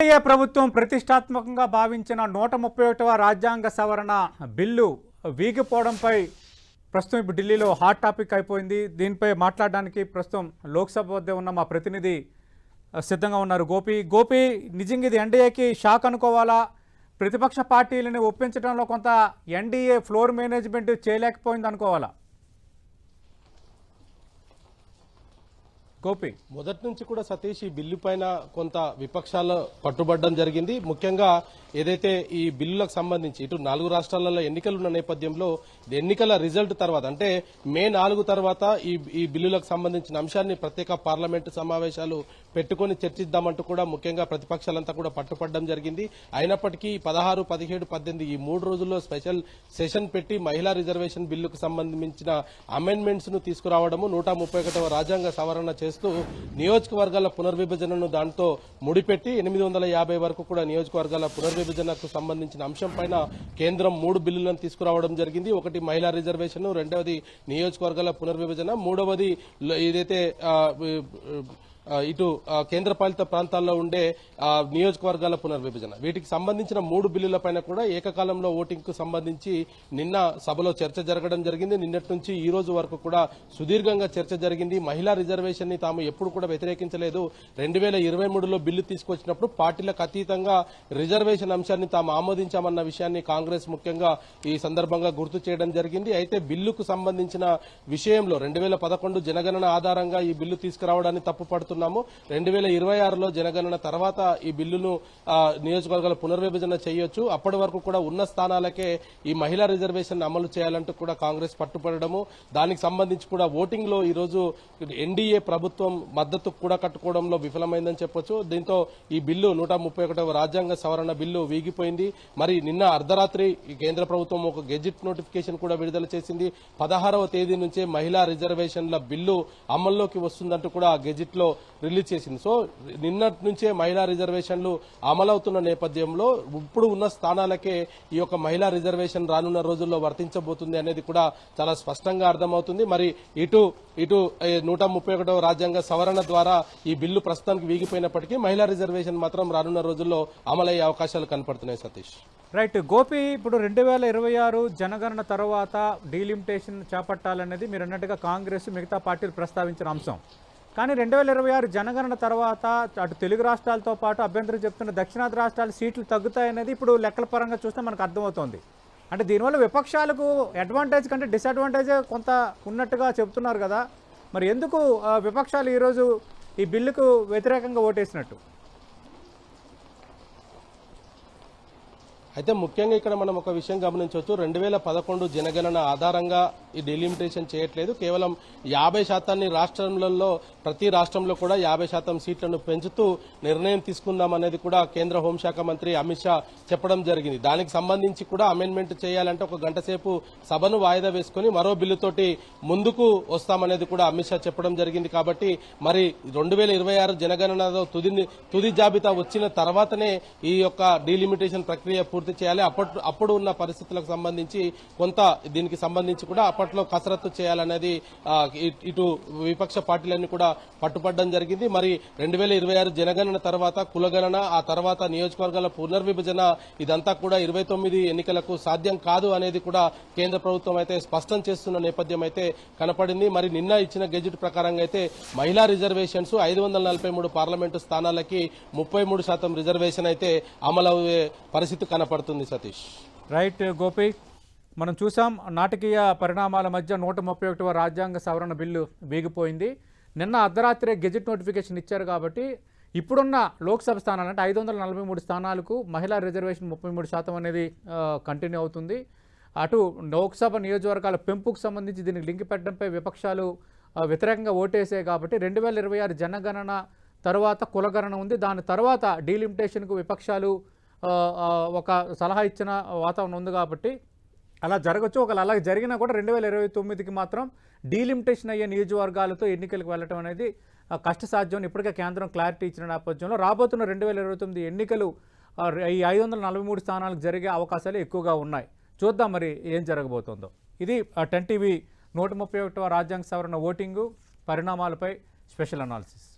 NDA ప్రభుత్వం ప్రతిష్టాత్మకంగా భావించిన 131వ రాజ్యాంగ సవరణ బిల్లు వీగిపోవడంపై ప్రస్తుతం ఇప్పుడు ఢిల్లీలో హాట్ టాపిక్ అయిపోయింది. దీనిపై మాట్లాడడానికి ప్రస్తుతం లోక్సభ వద్ద ఉన్న మా ప్రతినిధి సిద్ధంగా ఉన్నారు. గోపి నిజంగా ఇది ఎన్డీఏకి షాక్ అనుకోవాలా? ప్రతిపక్ష పార్టీలను ఒప్పించడంలో కొంత ఎన్డీఏ ఫ్లోర్ మేనేజ్మెంట్ చేయలేకపోయింది అనుకోవాలా? గోపి, మొదటి నుంచి కూడా సతీష్ ఈ బిల్లు పైన కొంత విపక్షాలు పట్టుబడడం జరిగింది. ముఖ్యంగా ఏదైతే ఈ బిల్లులకు సంబంధించి ఇటు 4 రాష్ట్రాలలో ఎన్నికలున్న నేపథ్యంలో ఎన్నికల రిజల్ట్ తర్వాత అంటే మే 4 తర్వాత ఈ బిల్లులకు సంబంధించిన అంశాన్ని ప్రత్యేక పార్లమెంటు సమావేశాలు పెట్టుకుని చర్చిద్దామంటూ కూడా ముఖ్యంగా ప్రతిపక్షాలంతా కూడా పట్టుపడడం జరిగింది. అయినప్పటికీ 16, 17, 18 ఈ 3 రోజుల్లో స్పెషల్ సెషన్ పెట్టి మహిళా రిజర్వేషన్ బిల్లుకు సంబంధించిన అమెండ్మెంట్స్ ను తీసుకురావడము 131వ రాజ్యాంగ సవరణ చేస్తూ నియోజకవర్గాల పునర్విభజనను దాంతో ముడిపెట్టి 850 వరకు కూడా నియోజకవర్గాల పునర్విభజనకు సంబంధించిన అంశం పైన కేంద్రం 3 బిల్లులను తీసుకురావడం జరిగింది. ఒకటి మహిళా రిజర్వేషన్, రెండవది నియోజకవర్గాల పునర్విభజన, మూడవది ఏదైతే ఇటు కేంద్రపాలిత ప్రాంతాల్లో ఉండే నియోజకవర్గాల పునర్విభజన. వీటికి సంబంధించిన 3 బిల్లులపైన కూడా ఏకకాలంలో ఓటింగ్ కు సంబంధించి నిన్న సభలో చర్చ జరగడం జరిగింది. నిన్నటి నుంచి ఈ రోజు వరకు కూడా సుదీర్ఘంగా చర్చ జరిగింది. మహిళా రిజర్వేషన్ ని తాము ఎప్పుడు కూడా వ్యతిరేకించలేదు. 2023లో బిల్లు తీసుకొచ్చినప్పుడు పార్టీలకు అతీతంగా రిజర్వేషన్ అంశాన్ని తాము ఆమోదించామన్న విషయాన్ని కాంగ్రెస్ ముఖ్యంగా ఈ సందర్భంగా గుర్తు చేయడం జరిగింది. అయితే బిల్లుకు సంబంధించిన విషయంలో 2011 జనగణన ఆధారంగా ఈ బిల్లు తీసుకురావడాన్ని తప్పుపడుతున్నారు. 2026లో జనగణన తర్వాత ఈ బిల్లును నియోజకవర్గాల పునర్విభజన చేయొచ్చు. అప్పటి వరకు కూడా ఉన్న స్థానాలకే ఈ మహిళా రిజర్వేషన్ అమలు చేయాలంటూ కూడా కాంగ్రెస్ పట్టుపడము, దానికి సంబంధించి కూడా ఓటింగ్ లో ఈ రోజు ఎన్డీఏ ప్రభుత్వం మద్దతు కూడా కట్టుకోవడంలో విఫలమైందని చెప్పొచ్చు. దీంతో ఈ బిల్లు 131వ రాజ్యాంగ సవరణ బిల్లు వీగిపోయింది. మరి నిన్న అర్ధరాత్రి కేంద్ర ప్రభుత్వం ఒక గెజిట్ నోటిఫికేషన్ కూడా విడుదల చేసింది. 16వ తేదీ నుంచే మహిళా రిజర్వేషన్ల బిల్లు అమల్లోకి వస్తుందంటూ కూడా ఆ గెజిట్ లో రిలీజ్ చేసింది. సో నిన్నటి నుంచే మహిళా రిజర్వేషన్లు అమలవుతున్న నేపథ్యంలో ఇప్పుడు ఉన్న స్థానాలకే ఈ యొక్క మహిళా రిజర్వేషన్ రానున్న రోజుల్లో వర్తించబోతుంది అనేది కూడా చాలా స్పష్టంగా అర్థమవుతుంది. మరి ఇటు 131వ రాజ్యాంగ సవరణ ద్వారా ఈ బిల్లు ప్రస్తుతానికి వీగిపోయినప్పటికీ మహిళా రిజర్వేషన్ మాత్రం రానున్న రోజుల్లో అమలయ్యే అవకాశాలు కనపడుతున్నాయి. సతీష్, రైట్. గోపి, ఇప్పుడు 2026 జనగణన తర్వాత డీలిమిటేషన్ చేపట్టాలనేది మీరు అన్నట్టుగా కాంగ్రెస్ మిగతా పార్టీలు ప్రస్తావించిన అంశం. కానీ 2026 జనగణన తర్వాత అటు తెలుగు రాష్ట్రాలతో పాటు అభ్యంతరం చెప్తున్న దక్షిణాది రాష్ట్రాలు సీట్లు తగ్గుతాయనేది ఇప్పుడు లెక్కల పరంగా చూస్తే మనకు అర్థమవుతోంది. అంటే దీనివల్ల విపక్షాలకు అడ్వాంటేజ్ కంటే డిసడ్వాంటేజ్ కొంత ఉన్నట్టుగా చెప్తున్నారు కదా. మరి ఎందుకు విపక్షాలు ఈరోజు ఈ బిల్లుకు వ్యతిరేకంగా ఓటేసినట్టు? అయితే ముఖ్యంగా ఇక్కడ మనం ఒక విషయం గమనించవచ్చు. 2011 జనగణన ఆధారంగా ఈ డీలిమిటేషన్ చేయట్లేదు. కేవలం 50% రాష్ట్రాలలో ప్రతి రాష్ట్రంలో కూడా 50% సీట్లను పెంచుతూ నిర్ణయం తీసుకుందామనేది కూడా కేంద్ర హోంశాఖ మంత్రి అమిత్ షా చెప్పడం జరిగింది. దానికి సంబంధించి కూడా అమెండ్మెంట్ చేయాలంటే ఒక గంట సేపు సభను వాయిదా వేసుకుని మరో బిల్లుతోటి ముందుకు వస్తామనేది కూడా అమిత్ షా చెప్పడం జరిగింది. కాబట్టి మరి 2026 జనగణనలో తుది జాబితా వచ్చిన తర్వాతనే ఈ యొక్క డీలిమిటేషన్ ప్రక్రియ పూర్తి చేయాలి. అప్పుడు ఉన్న పరిస్థితులకు సంబంధించి కొంత దీనికి సంబంధించి కూడా అప్పట్లో కసరత్తు చేయాలనేది ఇటు విపక్ష పార్టీలన్నీ కూడా పట్టుపడడం జరిగింది. మరి 2026 జనగణన తర్వాత కులగణన, ఆ తర్వాత నియోజకవర్గాల పునర్విభజన, ఇదంతా కూడా 29 ఎన్నికలకు సాధ్యం కాదు అనేది కూడా కేంద్ర ప్రభుత్వం అయితే స్పష్టం చేస్తున్న నేపథ్యం అయితే కనపడింది. మరి నిన్న ఇచ్చిన గెజిట్ ప్రకారంగా అయితే మహిళా రిజర్వేషన్స్ 543 పార్లమెంటు స్థానాలకి 33% రిజర్వేషన్ అయితే అమలయ్యే పరిస్థితి కనపడుతుంది. సతీష్, రైట్. గోపి, మనం చూసాం నాటకీయ పరిణామాల మధ్య 131వ రాజ్యాంగ సవరణ బిల్లు వీగిపోయింది. నిన్న అర్ధరాత్రి గెజిట్ నోటిఫికేషన్ ఇచ్చారు కాబట్టి ఇప్పుడున్న లోక్సభ స్థానాలు అంటే 543 స్థానాలకు మహిళా రిజర్వేషన్ 33% అనేది కంటిన్యూ అవుతుంది. అటు లోక్సభ నియోజకవర్గాల పెంపుకు సంబంధించి దీనికి లింక్ పెట్టడంపై విపక్షాలు వ్యతిరేకంగా ఓటేసాయి. కాబట్టి 2026 జనగణన తర్వాత కులగణన ఉంది. దాని తర్వాత డీలిమిటేషన్కు విపక్షాలు ఒక సలహా ఇచ్చిన వాతావరణం ఉంది. కాబట్టి అలా జరగచ్చు. ఒకవేళ అలా జరిగినా కూడా 2029కి మాత్రం డీలిమిటేషన్ అయ్యే నియోజకవర్గాలతో ఎన్నికలకు వెళ్ళడం అనేది కష్టసాధ్యం. ఇప్పటికే కేంద్రం క్లారిటీ ఇచ్చిన నేపథ్యంలో రాబోతున్న 2029 ఎన్నికలు ఈ 543 స్థానాలకు జరిగే అవకాశాలు ఎక్కువగా ఉన్నాయి. చూద్దాం మరి ఏం జరగబోతుందో. ఇది 10 టీవీ 131వ రాజ్యాంగ సవరణ ఓటింగు పరిణామాలపై స్పెషల్ అనాలిసిస్.